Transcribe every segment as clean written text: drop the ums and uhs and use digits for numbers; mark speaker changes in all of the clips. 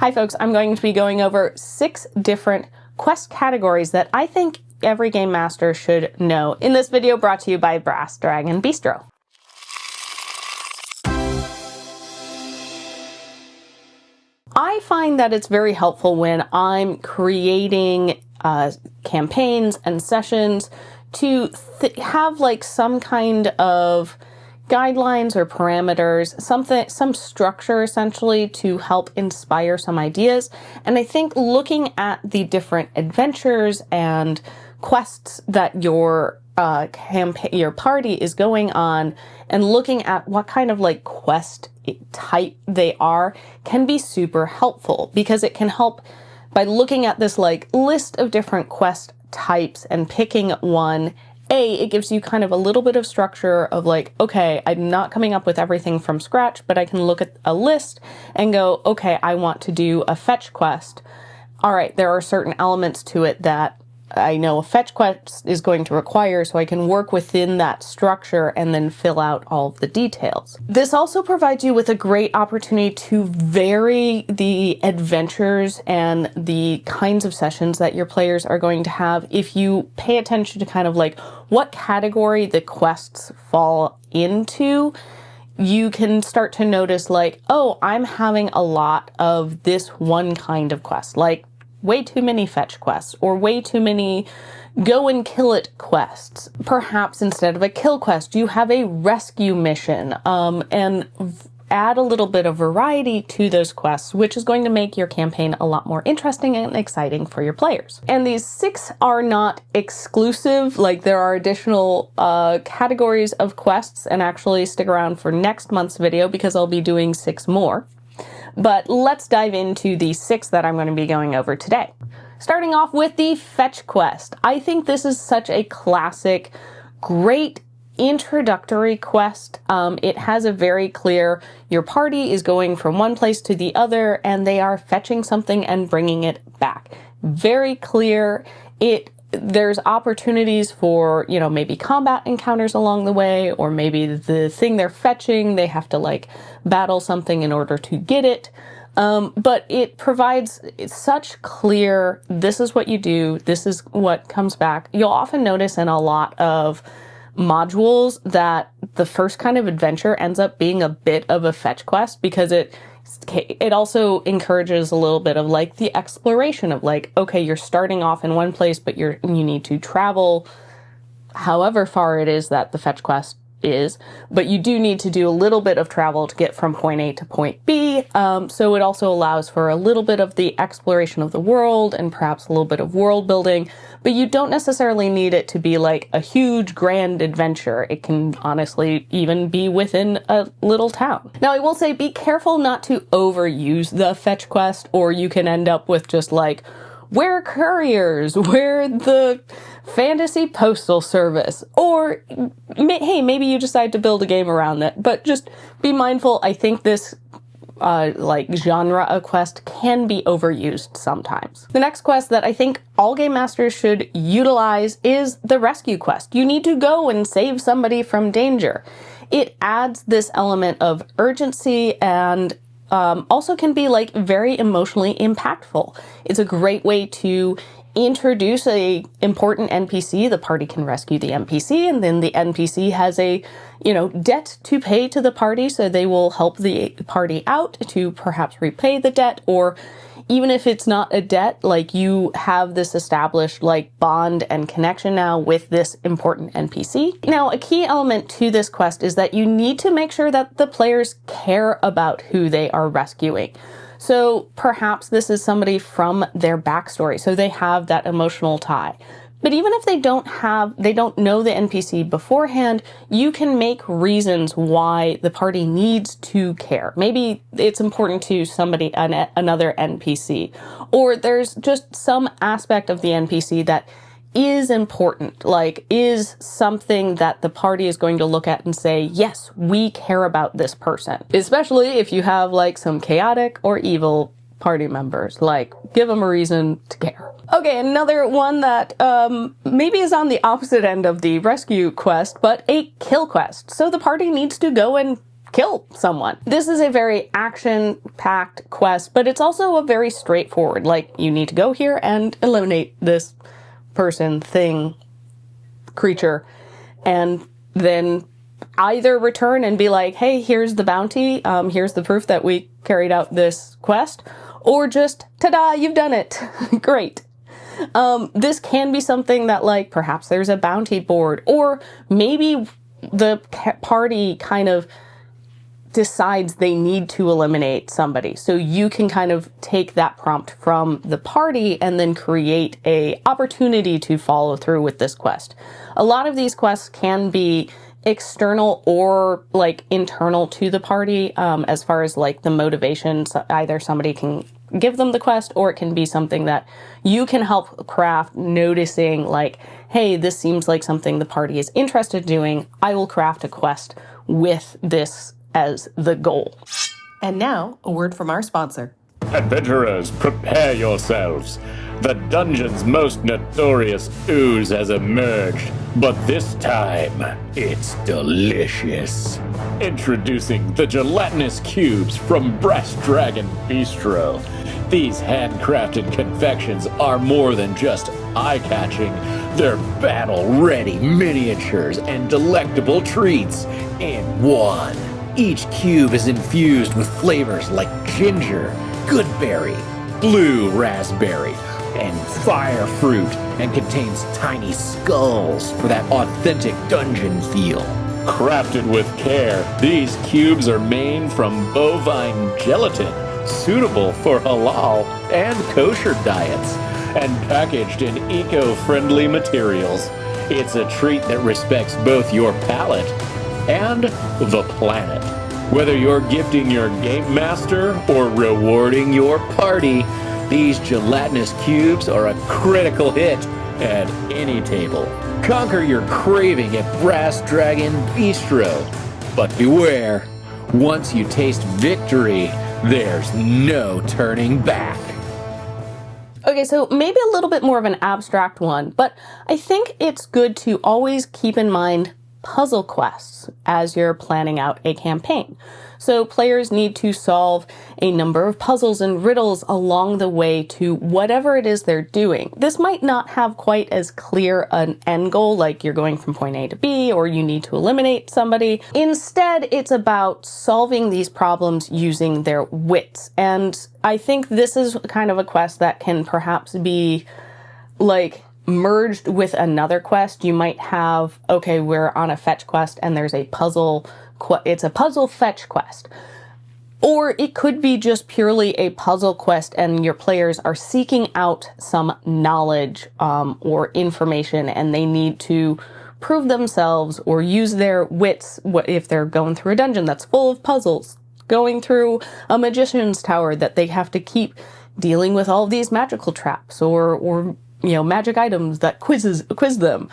Speaker 1: Hi folks, I'm going to be going over 6 different quest categories that I think every game master should know in this video brought to you by Brass Dragon Bistro. I find that it's very helpful when I'm creating campaigns and sessions to have like some kind of guidelines or parameters, some structure essentially to help inspire some ideas. And I think looking at the different adventures and quests that your party is going on and looking at what kind of like quest type they are can be super helpful, because it can help by looking at this like list of different quest types and picking one. It gives you kind of a little bit of structure of like, okay, I'm not coming up with everything from scratch, but I can look at a list and go, okay, I want to do a fetch quest. All right, there are certain elements to it that I know a fetch quest is going to require, so I can work within that structure and then fill out all of the details. This also provides you with a great opportunity to vary the adventures and the kinds of sessions that your players are going to have if you pay attention to kind of like what category the quests fall into. You can start to notice like, oh, I'm having a lot of this one kind of quest, like way too many fetch quests or way too many go and kill it quests. Perhaps instead of a kill quest, you have a rescue mission, and add a little bit of variety to those quests, which is going to make your campaign a lot more interesting and exciting for your players. And these 6 are not exclusive, like there are additional categories of quests, and actually stick around for next month's video because I'll be doing 6 more. But let's dive into the 6 that I'm going to be going over today. Starting off with the fetch quest. I think this is such a classic, great introductory quest. It has a very clear, your party is going from one place to the other and they are fetching something and bringing it back. Very clear. There's opportunities for, maybe combat encounters along the way, or maybe the thing they're fetching, they have to like battle something in order to get it. But it provides such clear, this is what you do, this is what comes back. You'll often notice in a lot of modules that the first kind of adventure ends up being a bit of a fetch quest, because it also encourages a little bit of like the exploration of like, okay, you're starting off in one place, but you need to travel however far it is that the fetch quest is, but you do need to do a little bit of travel to get from point A to point B. So it also allows for a little bit of the exploration of the world and perhaps a little bit of world building, but you don't necessarily need it to be like a huge grand adventure. It can honestly even be within a little town. Now I will say, be careful not to overuse the fetch quest, or you can end up with just like, we're couriers, we're the fantasy postal service, or hey, maybe you decide to build a game around that, but just be mindful. I think this like genre of quest can be overused sometimes. The next quest that I think all game masters should utilize is the rescue quest. You need to go and save somebody from danger. It adds this element of urgency and also can be like very emotionally impactful. It's a great way to introduce a important NPC. The party can rescue the NPC, and then the NPC has a, debt to pay to the party, so they will help the party out to perhaps repay the debt, or even if it's not a debt, like you have this established like bond and connection now with this important NPC. Now, a key element to this quest is that you need to make sure that the players care about who they are rescuing. So perhaps this is somebody from their backstory, so they have that emotional tie. But even if they don't know the NPC beforehand, you can make reasons why the party needs to care. Maybe it's important to somebody, another NPC, or there's just some aspect of the NPC that is important, like is something that the party is going to look at and say, yes, we care about this person. Especially if you have like some chaotic or evil party members, like give them a reason to care. Okay, another one that maybe is on the opposite end of the rescue quest, but a kill quest. So the party needs to go and kill someone. This is a very action-packed quest, but it's also a very straightforward, like, you need to go here and eliminate this person, thing, creature, and then either return and be like, hey, here's the bounty, here's the proof that we carried out this quest, or just, ta-da, you've done it. Great. This can be something that, like, perhaps there's a bounty board, or maybe the party kind of decides they need to eliminate somebody. So you can kind of take that prompt from the party and then create a opportunity to follow through with this quest. A lot of these quests can be external or like internal to the party, as far as like the motivation. So either somebody can give them the quest, or it can be something that you can help craft, noticing like, hey, this seems like something the party is interested in doing. I will craft a quest with this as the goal.
Speaker 2: And now, a word from our sponsor.
Speaker 3: Adventurers, prepare yourselves. The dungeon's most notorious ooze has emerged, but this time, it's delicious. Introducing the gelatinous cubes from Brass Dragon Bistro. These handcrafted confections are more than just eye-catching. They're battle-ready miniatures and delectable treats in one. Each cube is infused with flavors like ginger, goodberry, blue raspberry, and fire fruit, and contains tiny skulls for that authentic dungeon feel. Crafted with care, these cubes are made from bovine gelatin, suitable for halal and kosher diets, and packaged in eco-friendly materials. It's a treat that respects both your palate and the planet. Whether you're gifting your game master or rewarding your party, these gelatinous cubes are a critical hit at any table. Conquer your craving at Brass Dragon Bistro. But beware, once you taste victory, there's no turning back.
Speaker 1: Okay, so maybe a little bit more of an abstract one, but I think it's good to always keep in mind puzzle quests as you're planning out a campaign. So players need to solve a number of puzzles and riddles along the way to whatever it is they're doing. This might not have quite as clear an end goal, like you're going from point A to B, or you need to eliminate somebody. Instead, it's about solving these problems using their wits. And I think this is kind of a quest that can perhaps be like merged with another quest. You might have, okay, we're on a fetch quest and there's a puzzle, it's a puzzle fetch quest. Or it could be just purely a puzzle quest and your players are seeking out some knowledge or information, and they need to prove themselves or use their wits if they're going through a dungeon that's full of puzzles, going through a magician's tower that they have to keep dealing with all of these magical traps or magic items that quiz them.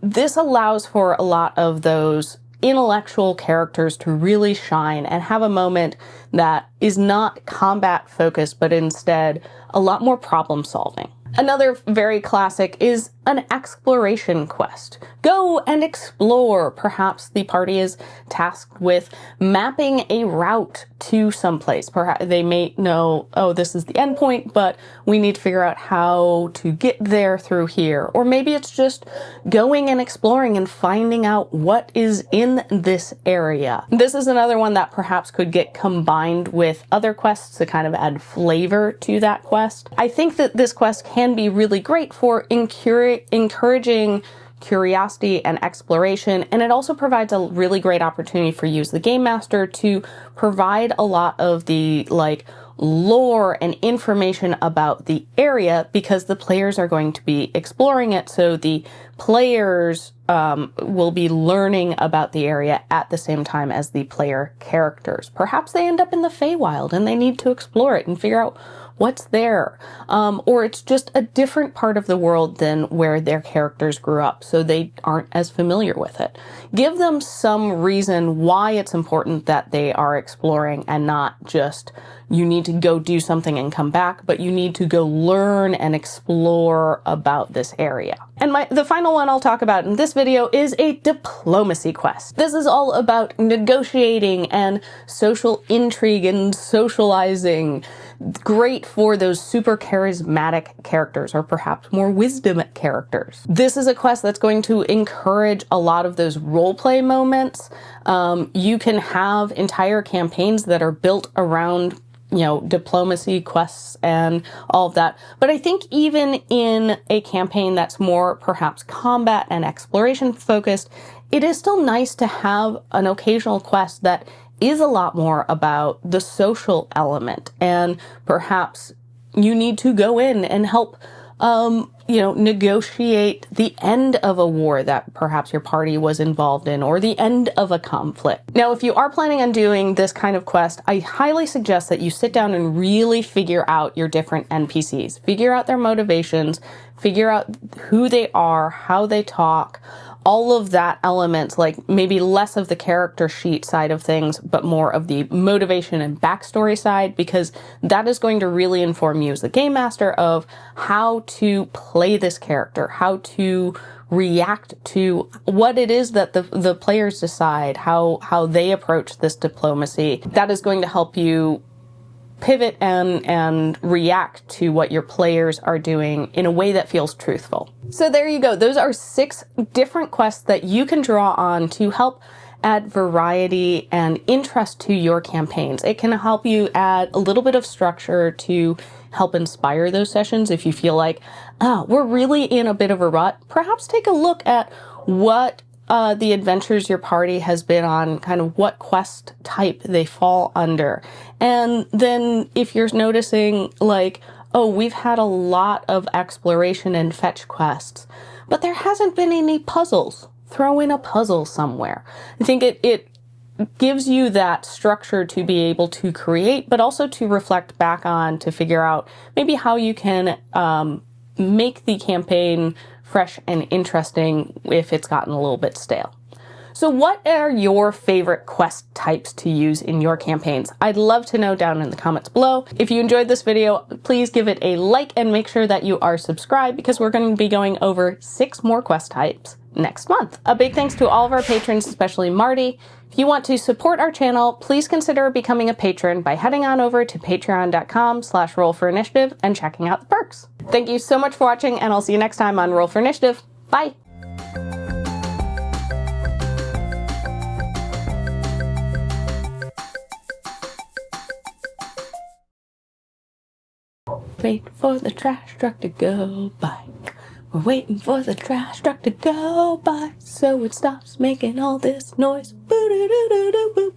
Speaker 1: This allows for a lot of those intellectual characters to really shine and have a moment that is not combat focused, but instead a lot more problem solving. Another very classic is an exploration quest. Go and explore. Perhaps the party is tasked with mapping a route to someplace. Perhaps they may know, oh, this is the end point, but we need to figure out how to get there through here. Or maybe it's just going and exploring and finding out what is in this area. This is another one that perhaps could get combined with other quests to kind of add flavor to that quest. I think that this quest can be really great for encouraging curiosity and exploration, and it also provides a really great opportunity for you as the game master to provide a lot of the lore and information about the area, because the players are going to be exploring it, so the players will be learning about the area at the same time as the player characters. Perhaps they end up in the Feywild and they need to explore it and figure out what's there, or it's just a different part of the world than where their characters grew up, so they aren't as familiar with it. Give them some reason why it's important that they are exploring, and not just you need to go do something and come back, but you need to go learn and explore about this area. And the final one I'll talk about in this video is a diplomacy quest. This is all about negotiating and social intrigue and socializing. Great for those super charismatic characters, or perhaps more wisdom characters. This is a quest that's going to encourage a lot of those roleplay moments. You can have entire campaigns that are built around diplomacy quests and all of that. But I think even in a campaign that's more perhaps combat and exploration focused, it is still nice to have an occasional quest that is a lot more about the social element. And perhaps you need to go in and help, negotiate the end of a war that perhaps your party was involved in, or the end of a conflict. Now, if you are planning on doing this kind of quest, I highly suggest that you sit down and really figure out your different NPCs. Figure out their motivations, figure out who they are, how they talk, all of that elements, like maybe less of the character sheet side of things, but more of the motivation and backstory side, because that is going to really inform you as the game master of how to play this character, how to react to what it is that the players decide, how they approach this diplomacy. That is going to help you pivot and react to what your players are doing in a way that feels truthful. So there you go. Those are 6 different quests that you can draw on to help add variety and interest to your campaigns. It can help you add a little bit of structure to help inspire those sessions. If you feel like, we're really in a bit of a rut, perhaps take a look at what the adventures your party has been on, kind of what quest type they fall under. And then if you're noticing like, we've had a lot of exploration and fetch quests, but there hasn't been any puzzles, throw in a puzzle somewhere. I think it gives you that structure to be able to create, but also to reflect back on, to figure out maybe how you can make the campaign fresh and interesting if it's gotten a little bit stale. So what are your favorite quest types to use in your campaigns? I'd love to know down in the comments below. If you enjoyed this video, please give it a like and make sure that you are subscribed, because we're going to be going over 6 more quest types next month. A big thanks to all of our patrons, especially Marty. If you want to support our channel, please consider becoming a patron by heading on over to patreon.com/rollforinitiative and checking out the perks. Thank you so much for watching, and I'll see you next time on Roll for Initiative. Bye! Wait for the trash truck to go by. We're waiting for the trash truck to go by, so it stops making all this noise. Boo-doo-doo-doo-doo-boop.